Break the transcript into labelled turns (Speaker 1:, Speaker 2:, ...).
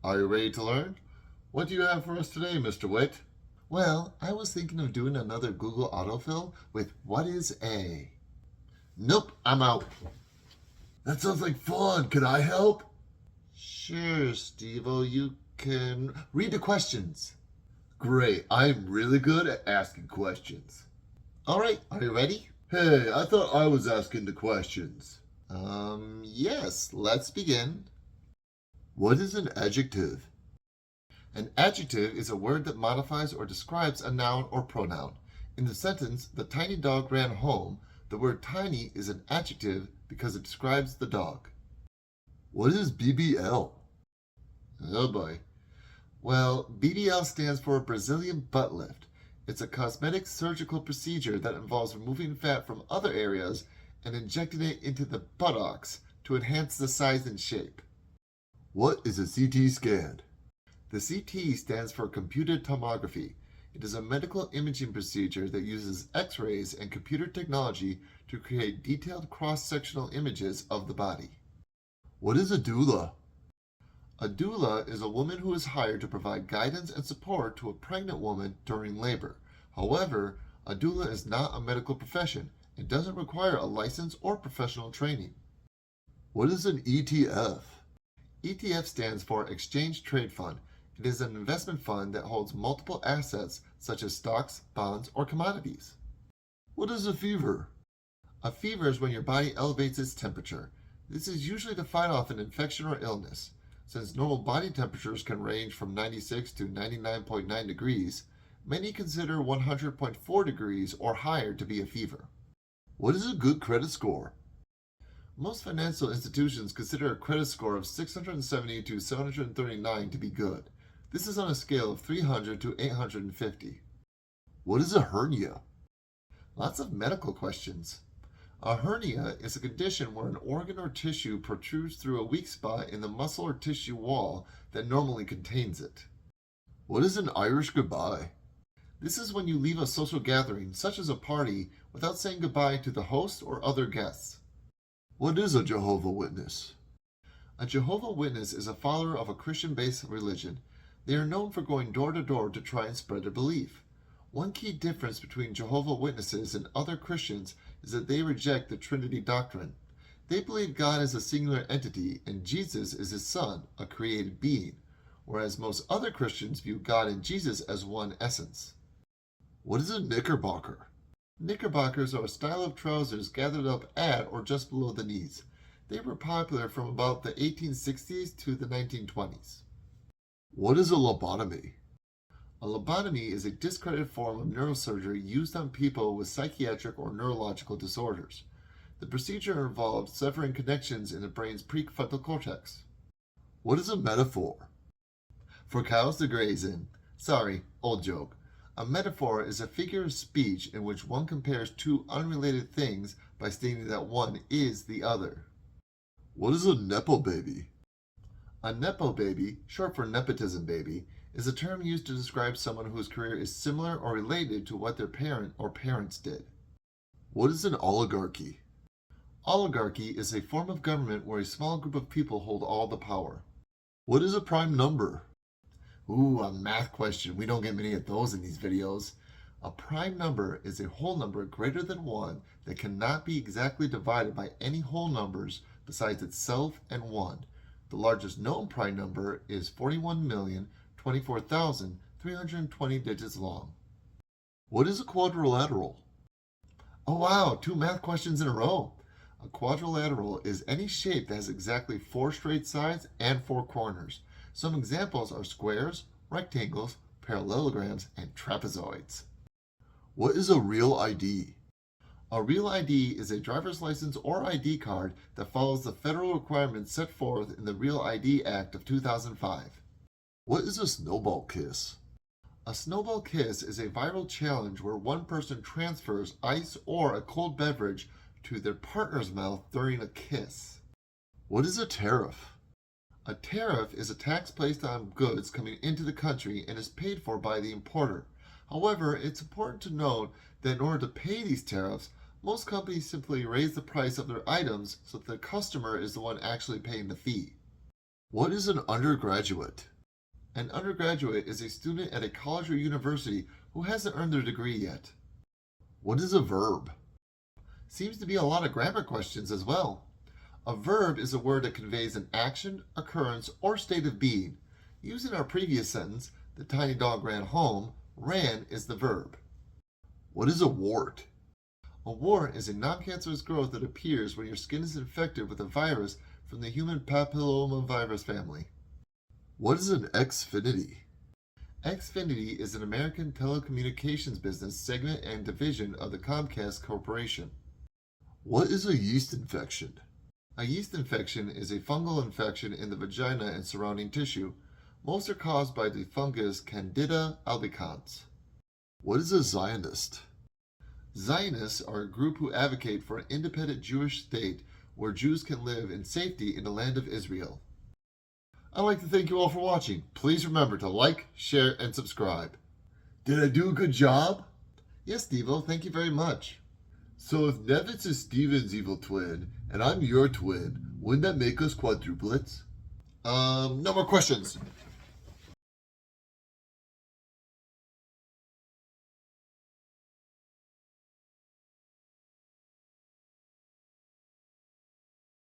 Speaker 1: Are you ready to learn? What do you have for us today, Mr. Witt?
Speaker 2: Well, I was thinking of doing another Google autofill with what is a?
Speaker 1: Nope, I'm out. That sounds like fun. Can I help?
Speaker 2: Sure, Steve-O, you can read the questions.
Speaker 1: Great, I'm really good at asking questions.
Speaker 2: All right, are you ready?
Speaker 1: Hey, I thought I was asking the questions.
Speaker 2: Yes, let's begin.
Speaker 1: What is an adjective?
Speaker 2: An adjective is a word that modifies or describes a noun or pronoun. In the sentence, the tiny dog ran home, the word tiny is an adjective because it describes the dog.
Speaker 1: What is BBL?
Speaker 2: Oh boy. Well, BBL stands for Brazilian butt lift. It's a cosmetic surgical procedure that involves removing fat from other areas and injecting it into the buttocks to enhance the size and shape.
Speaker 1: What is a CT scan?
Speaker 2: The CT stands for computed tomography. It is a medical imaging procedure that uses X-rays and computer technology to create detailed cross-sectional images of the body.
Speaker 1: What is a doula?
Speaker 2: A doula is a woman who is hired to provide guidance and support to a pregnant woman during labor. However, a doula is not a medical profession and doesn't require a license or professional training.
Speaker 1: What is an ETF?
Speaker 2: ETF stands for Exchange Trade Fund. It is an investment fund that holds multiple assets such as stocks, bonds, or commodities.
Speaker 1: What is a fever?
Speaker 2: A fever is when your body elevates its temperature. This is usually to fight off an infection or illness. Since normal body temperatures can range from 96 to 99.9 degrees, many consider 100.4 degrees or higher to be a fever.
Speaker 1: What is a good credit score?
Speaker 2: Most financial institutions consider a credit score of 670 to 739 to be good. This is on a scale of 300 to 850.
Speaker 1: What is a hernia?
Speaker 2: Lots of medical questions. A hernia is a condition where an organ or tissue protrudes through a weak spot in the muscle or tissue wall that normally contains it.
Speaker 1: What is an Irish goodbye?
Speaker 2: This is when you leave a social gathering, such as a party, without saying goodbye to the host or other guests.
Speaker 1: What is a Jehovah's Witness?
Speaker 2: A Jehovah's Witness is a follower of a Christian-based religion. They are known for going door to door to try and spread their belief. One key difference between Jehovah's Witnesses and other Christians is that they reject the Trinity doctrine. They believe God is a singular entity and Jesus is his Son, a created being, whereas most other Christians view God and Jesus as one essence.
Speaker 1: What is a knickerbocker?
Speaker 2: Knickerbockers are a style of trousers gathered up at or just below the knees. They were popular from about the 1860s to the 1920s.
Speaker 1: What is a lobotomy?
Speaker 2: A lobotomy is a discredited form of neurosurgery used on people with psychiatric or neurological disorders. The procedure involved severing connections in the brain's prefrontal cortex.
Speaker 1: What is a metaphor?
Speaker 2: For cows to graze in. Sorry, old joke. A metaphor is a figure of speech in which one compares two unrelated things by stating that one is the other.
Speaker 1: What is a nepo baby?
Speaker 2: A nepo baby, short for nepotism baby, is a term used to describe someone whose career is similar or related to what their parent or parents did.
Speaker 1: What is an oligarchy?
Speaker 2: Oligarchy is a form of government where a small group of people hold all the power.
Speaker 1: What is a prime number?
Speaker 2: Ooh, a math question. We don't get many of those in these videos. A prime number is a whole number greater than 1 that cannot be exactly divided by any whole numbers besides itself and 1. The largest known prime number is 41,024,320 digits long.
Speaker 1: What is a quadrilateral?
Speaker 2: Oh wow, 2 math questions in a row. A quadrilateral is any shape that has exactly 4 straight sides and 4 corners. Some examples are squares, rectangles, parallelograms, and trapezoids.
Speaker 1: What is a real ID?
Speaker 2: A real ID is a driver's license or ID card that follows the federal requirements set forth in the Real ID Act of 2005.
Speaker 1: What is a snowball kiss?
Speaker 2: A snowball kiss is a viral challenge where one person transfers ice or a cold beverage to their partner's mouth during a kiss.
Speaker 1: What is a tariff?
Speaker 2: A tariff is a tax placed on goods coming into the country and is paid for by the importer. However, it's important to note that in order to pay these tariffs, most companies simply raise the price of their items so that the customer is the one actually paying the fee. What is an undergraduate? An undergraduate is a student at a college or university who hasn't earned their degree yet.
Speaker 1: What is a verb?
Speaker 2: Seems to be a lot of grammar questions as well. A verb is a word that conveys an action, occurrence, or state of being. Used in our previous sentence, the tiny dog ran home, ran is the verb.
Speaker 1: What is a wart?
Speaker 2: A wart is a non-cancerous growth that appears when your skin is infected with a virus from the human papillomavirus family.
Speaker 1: What is an Xfinity?
Speaker 2: Xfinity is an American telecommunications business segment and division of the Comcast Corporation.
Speaker 1: What is a yeast infection?
Speaker 2: A yeast infection is a fungal infection in the vagina and surrounding tissue. Most are caused by the fungus Candida albicans.
Speaker 1: What is a Zionist?
Speaker 2: Zionists are a group who advocate for an independent Jewish state where Jews can live in safety in the land of Israel.
Speaker 1: I'd like to thank you all for watching. Please remember to like, share, and subscribe. Did I do a good job?
Speaker 2: Yes, Devo, thank you very much.
Speaker 1: So if Nevitz is Steven's evil twin, and I'm your twin, wouldn't that make us quadruplets?
Speaker 2: No more questions.